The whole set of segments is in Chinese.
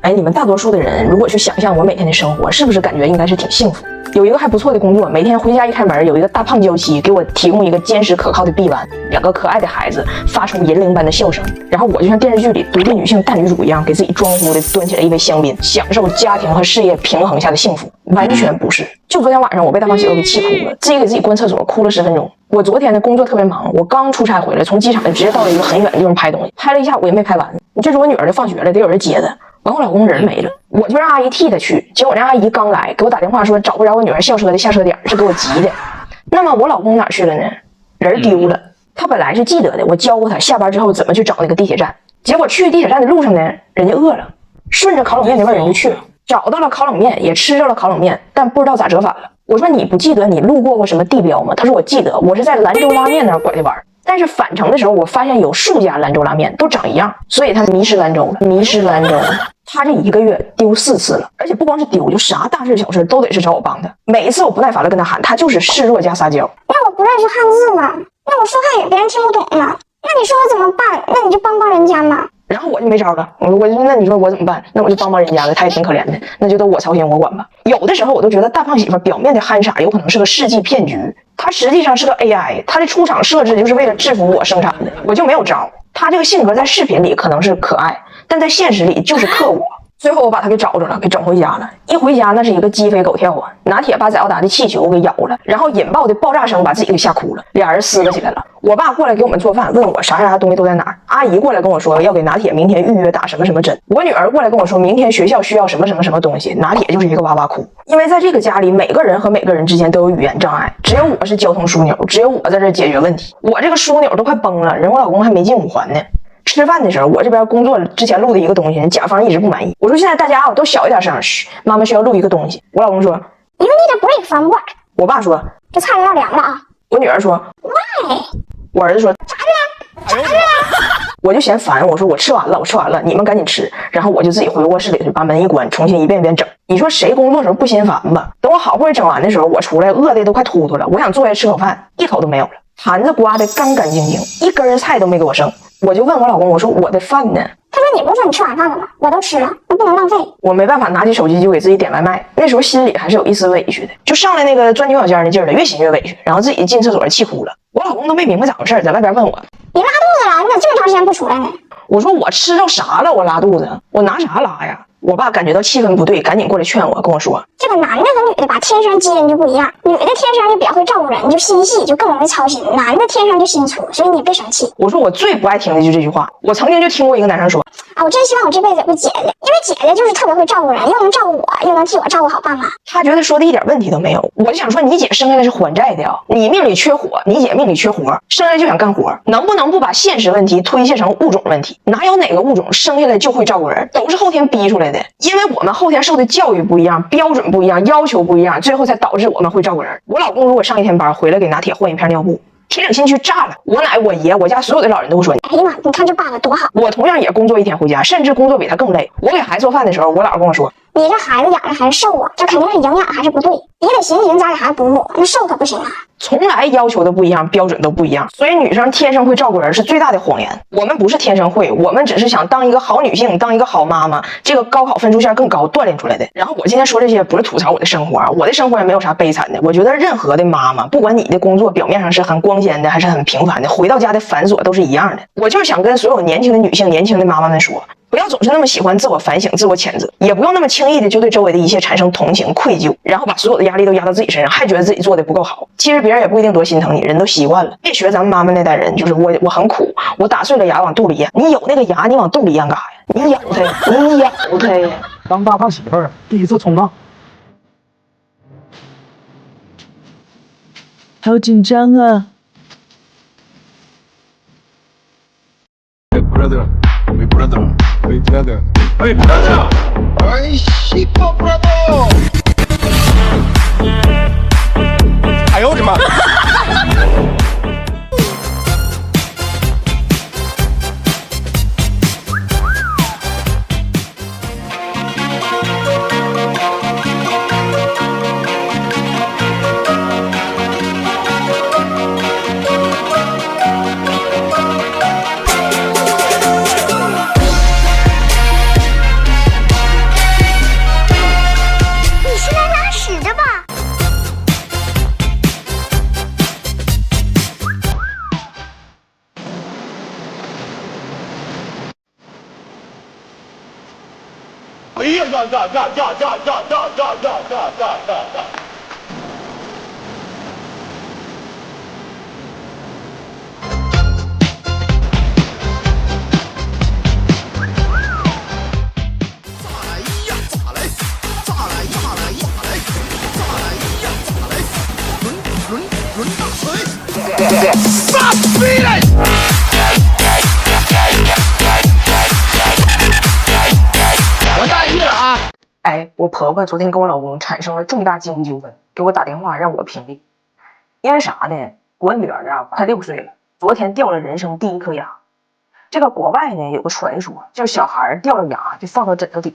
哎，你们大多数的人如果去想象我每天的生活，是不是感觉应该是挺幸福？有一个还不错的工作，每天回家一开门，有一个大胖娇妻给我提供一个坚实可靠的臂弯，两个可爱的孩子发出银铃般的笑声，然后我就像电视剧里独立女性大女主一样，给自己装呼的端起来一杯香槟，享受家庭和事业平衡下的幸福。完全不是。就昨天晚上，我被大胖媳妇给气哭了，自己给自己关厕所，哭了10分钟。我昨天的工作特别忙，我刚出差回来，从机场直接到了一个很远的地方拍东西，拍了一下午也没拍完。这是我女儿就放学了，得有人接她。完，我老公人没了，我就让阿姨替他去。结果让阿姨刚来，给我打电话说找不着我女儿校车的下车点，是给我急的。那么我老公哪去了呢？人丢了。他本来是记得的，我教过他下班之后怎么去找那个地铁站。结果去地铁站的路上呢，人家饿了，顺着烤冷面那边人就去了，找到了烤冷面，也吃着了烤冷面，但不知道咋折返了。我说你不记得你路过什么地标吗？他说我记得，我是在兰州拉面那儿拐的弯。但是返程的时候，我发现有数家兰州拉面都长一样，所以他迷失兰州了，迷失兰州了。他这1个月丢4次了，而且不光是丢，就啥大事小事都得是找我帮他。每一次我不耐烦了跟他喊，他就是示弱加撒娇。那我不认识汉字吗？那我说汉语别人听不懂了，那你说我怎么办？那你就帮人家嘛。然后我就没招了，我就那你说我怎么办？那我就帮人家了，他也挺可怜的，那就都我操心我管吧。有的时候我都觉得大胖媳妇表面的憨傻有可能是个世纪骗局，她实际上是个 AI， 她的出厂设置就是为了制服我生产的，我就没有招。她这个性格在视频里可能是可爱，但在现实里就是克我。最后我把他给找着了，给整回家了。一回家那是一个鸡飞狗跳啊，拿铁把载奥达的气球给咬了，然后引爆的爆炸声把自己给吓哭了，俩人撕巴起来了。我爸过来给我们做饭，问我啥东西都在哪儿。阿姨过来跟我说要给拿铁明天预约打什么什么针。我女儿过来跟我说明天学校需要什么什么什么东西，拿铁就是一个哇哇哭。因为在这个家里，每个人和每个人之间都有语言障碍，只有我是交通枢纽，只有我在这解决问题。我这个枢纽都快崩了，人我老公还没进5环呢。吃饭的时候，我这边工作之前录的一个东西，甲方一直不满意。我说现在大家都小一点声，嘘，妈妈需要录一个东西。我老公说 You need a break from work。我爸说这菜要凉了啊。我女儿说 Why？ 我儿子说啥呢？我就嫌烦，我说我吃完了，你们赶紧吃。然后我就自己回卧室里去，把门一关，重新一遍遍整。你说谁工作的时候不心烦吧？等我好不容易整完的时候，我出来饿的都快突突了，我想坐下吃口饭，一口都没有了，盘子刮得干干净净，一根菜都没给我剩。我就问我老公，我说我的饭呢？他说你不是说你吃晚饭了吗？我都吃了，那不能浪费。我没办法，拿起手机就给自己点外卖。那时候心里还是有一丝委屈的，就上来那个钻牛角尖的劲儿了，越心越委屈，然后自己进厕所气哭了。我老公都没明白咋回事，在外边问我，你拉肚子了？你咋这么长时间不出来呢？我说我吃着啥了？我拉肚子，我拿啥拉呀？我爸感觉到气氛不对，赶紧过来劝我，跟我说这个男的和女的吧，天生基因就不一样。女的天生就比较会照顾人，就心细，就更容易操心；男的天生就心粗，所以你也别生气。我说我最不爱听的就是这句话。我曾经就听过一个男生说啊，我真希望我这辈子有个姐姐，因为姐姐就是特别会照顾人，又能照顾我，又能替我照顾好爸妈。他觉得说的一点问题都没有。我就想说，你姐生下来是还债的呀，你命里缺火，你姐命里缺活，生下来就想干活，能不能不把现实问题推卸成物种问题？哪有哪个物种生下来就会照顾人，都是后天逼出来的。因为我们后天受的教育不一样，标准不一样，要求不一样，最后才导致我们会照顾人。我老公如果上1天班回来给拿铁换一片尿布，铁岭新区炸了，我奶我爷我家所有的老人都会说，哎呀妈，你看这爸爸多好。我同样也工作1天回家，甚至工作比他更累。我给孩子做饭的时候，我姥跟我说，你这孩子养的还是瘦啊，这肯定是营养还是不对，你得寻思家里孩子哺乳，那瘦可不行啊。从来要求都不一样，标准都不一样，所以女生天生会照顾人是最大的谎言。我们不是天生会，我们只是想当一个好女性，当一个好妈妈，这个高考分数线更高锻炼出来的。然后我今天说这些不是吐槽我的生活，我的生活也没有啥悲惨的。我觉得任何的妈妈，不管你的工作表面上是很光鲜的还是很平凡的，回到家的繁琐都是一样的。我就是想跟所有年轻的女性、年轻的妈妈们说，不要总是那么喜欢自我反省、自我谴责，也不用那么轻易的就对周围的一切产生同情、愧疚，然后把所有的压力都压到自己身上，还觉得自己做的不够好。其实别人也不一定多心疼你，人都习惯了。别学咱们妈妈那代人，就是我很苦，我打碎了牙往肚里咽。你有那个牙，你往肚里咽干啥呀？你咬它，你咬它呀。当大胖媳妇儿第一次冲浪，好紧张啊！ Mi brother. Hey, brother. Ay, chico, brother. 哎呦我的妈！哎呀呀呀呀呀呀呀呀呀呀呀呀！我大意了啊！哎，我婆婆昨天跟我老公产生了重大经济纠纷，给我打电话让我评理。因为啥呢？我女儿啊，快6岁了，昨天掉了人生第一颗牙。这个国外呢有个传说，就是小孩掉了牙就放到枕头底，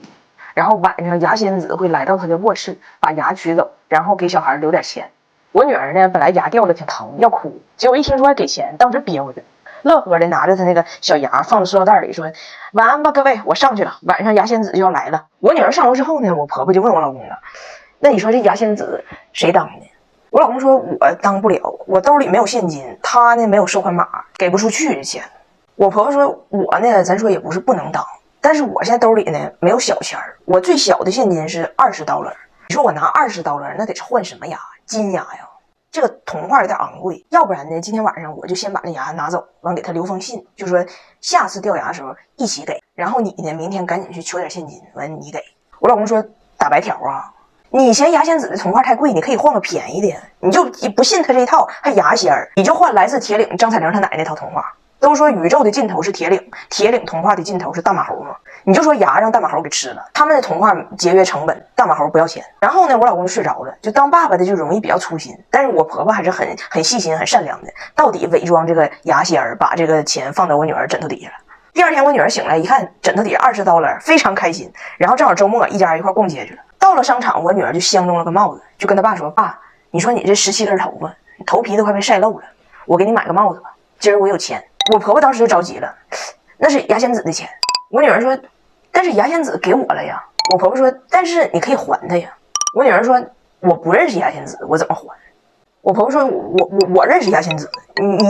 然后晚上牙仙子会来到他的卧室，把牙取走，然后给小孩留点钱。我女儿呢本来牙掉了挺疼，要哭，结果一听说还给钱，当时憋回去了。乐呵的拿着他那个小牙放到塑料袋里，说：“晚安吧，各位，我上去了，晚上牙仙子就要来了。”我女儿上楼之后呢，我婆婆就问我老公了：“那你说这牙仙子谁当的？”我老公说：“我当不了，我兜里没有现金，他呢没有收款码，给不出去这钱。”我婆婆说：“我呢，咱说也不是不能当，但是我现在兜里呢没有小钱儿，我最小的现金是$20。你说我拿$20，那得是换什么牙？金牙呀？这个铜块有点昂贵，要不然呢，今天晚上我就先把那牙拿走，完给他留封信，就说下次掉牙的时候一起给，然后你呢明天赶紧去求点现金，完你给。”我老公说：“打白条啊，你嫌牙仙子的铜块太贵，你可以换个便宜的，你就不信他这一套，还牙仙儿，你就换来自铁岭张彩玲他奶那套铜话。都说宇宙的尽头是铁岭，铁岭童话的尽头是大马猴嘛，你就说牙让大马猴给吃了，他们的童话节约成本，大马猴不要钱。然后呢，我老公就睡着了，就当爸爸的就容易比较粗心，但是我婆婆还是很细心很善良的，到底伪装这个牙仙儿，把这个钱放到我女儿枕头底下了。第二天我女儿醒来一看，枕头底下$20，非常开心，然后正好周末一家一块逛街去了。到了商场，我女儿就相中了个帽子，就跟她爸说：“爸，你说你这17根头发，头皮都快被晒漏了，我给你买个帽子吧，今儿我有钱。”我婆婆当时就着急了，那是牙仙子的钱。我女儿说：“但是牙仙子给我了呀。”我婆婆说：“但是你可以还她呀。”我女儿说：“我不认识牙仙子，我怎么还？”我婆婆说：“我认识牙仙子，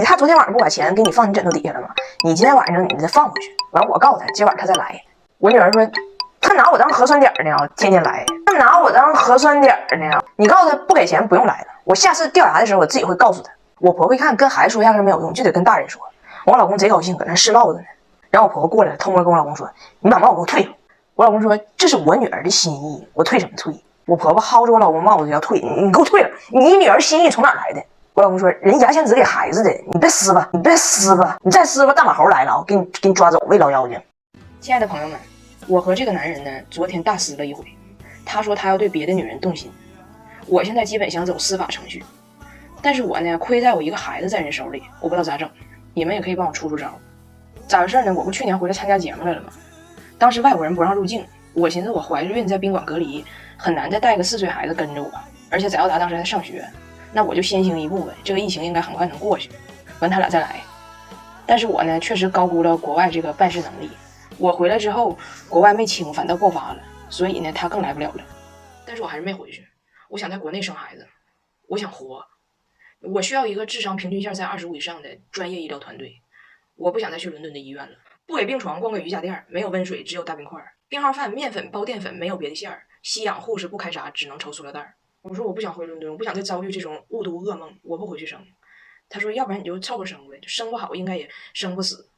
他昨天晚上不把钱给你放你枕头底下了吗？你今天晚上你再放回去，完我告诉他，今晚他再来。”我女儿说：“他拿我当核酸点呢，天天来，他拿我当核酸点呢。你告诉他不给钱不用来了，我下次掉牙的时候我自己会告诉他。”我婆婆一看跟孩子说压根没有用，就得跟大人说。我老公贼高兴，搁那试帽子呢。然后我婆婆过来了，偷摸跟我老公说：“你把帽子给我退了。”我老公说：“这是我女儿的心意，我退什么退？”我婆婆薅着我老公帽子要退，你给我退了！你女儿心意从哪来的？我老公说：“人牙仙子给孩子的，你别撕吧，你别撕吧，你再撕吧，大马猴来了啊，给你抓走喂老妖精。”亲爱的朋友们，我和这个男人呢，昨天大撕了一回。他说他要对别的女人动心，我现在基本想走司法程序，但是我呢，亏在我一个孩子在人手里，我不知道咋整。你们也可以帮我出招。咋回事呢？我不去年回来参加节目来了吗？当时外国人不让入境，我寻思我怀着孕在宾馆隔离，很难再带个4岁孩子跟着我，而且翟耀达当时还在上学，那我就先行一步呗，这个疫情应该很快能过去，完他俩再来。但是我呢，确实高估了国外这个办事能力。我回来之后，国外没清，反倒爆发了，所以呢，他更来不了了。但是我还是没回去，我想在国内生孩子，我想活。我需要一个智商平均线在25以上的专业医疗团队，我不想再去伦敦的医院了。不给病床，光给瑜伽垫，没有温水，只有大冰块。病号饭、面粉包淀粉，没有别的馅儿。吸氧护士不开闸，只能抽塑料袋。我说我不想回伦敦，我不想再遭遇这种误毒噩梦，我不回去生。他说要不然你就凑合生呗，生不好应该也生不死。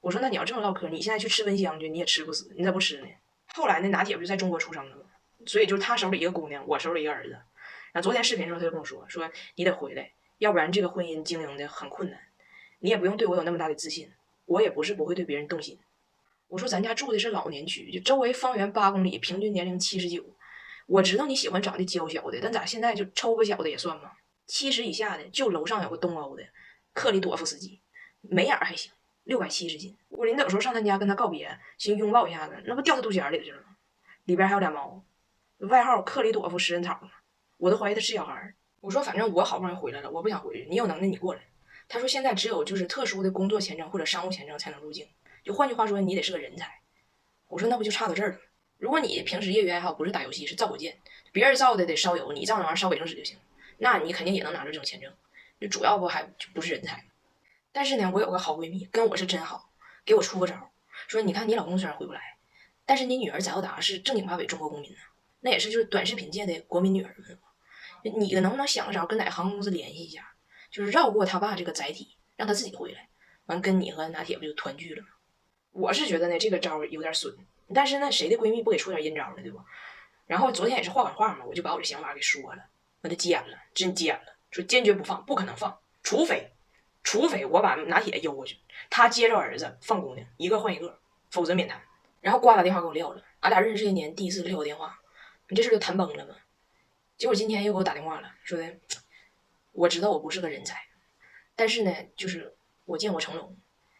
我说那你要这么唠嗑，你现在去吃温香去，你也吃不死，你咋不吃呢？后来呢，拿铁不就在中国出生的吗？所以就是他手里一个姑娘，我手里一个儿子。然后昨天视频的时候他就跟我说你得回来。要不然这个婚姻经营的很困难，你也不用对我有那么大的自信，我也不是不会对别人动心。我说咱家住的是老年区，就周围方圆8公里，平均年龄79。我知道你喜欢长得娇小的，但咋现在就抽不小的也算吗？70以下的，就楼上有个东欧的克里朵夫斯基，眉眼还行，670斤。我临走时候上他家跟他告别，寻拥抱一下子，那不掉他肚脐里去了吗？里边还有俩猫，外号克里朵夫食人草，我都怀疑他是小孩。我说反正我好不容易回来了，我不想回去，你有能耐你过来。他说现在只有就是特殊的工作签证或者商务签证才能入境，就换句话说你得是个人才。我说那不就差到这儿了吗？如果你平时业余爱好不是打游戏是造火箭，别人造的得烧油，你造那玩意儿烧卫生纸就行，那你肯定也能拿着这种签证，就主要不还就不是人才。但是呢，我有个好闺蜜跟我是真好，给我出个招，说你看你老公虽然回不来，但是你女儿翟耀达是正经八百中国公民呢，那也是就是短视频界的国民女儿们。你能不能想着跟哪航空公司联系一下，就是绕过他爸这个载体，让他自己回来，完跟你和拿铁不就团聚了吗？我是觉得呢这个招有点损，但是呢谁的闺蜜不给出点阴招呢，对不？然后昨天也是话赶话嘛，我就把我的想法给说了，我就急眼了，真急眼了，说坚决不放，不可能放，除非我把拿铁邮过去，他接着儿子放姑娘，一个换一个，否则免谈。然后呱打电话给我撂了，俺俩认识这些年第一次撂我电话，你这事就谈崩了吗？结果今天又给我打电话了，说的我知道我不是个人才，但是呢，就是我见过成龙，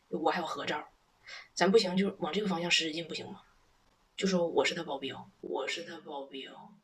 我还有合照，咱不行就往这个方向使使劲，不行吗？就说我是他保镖，我是他保镖。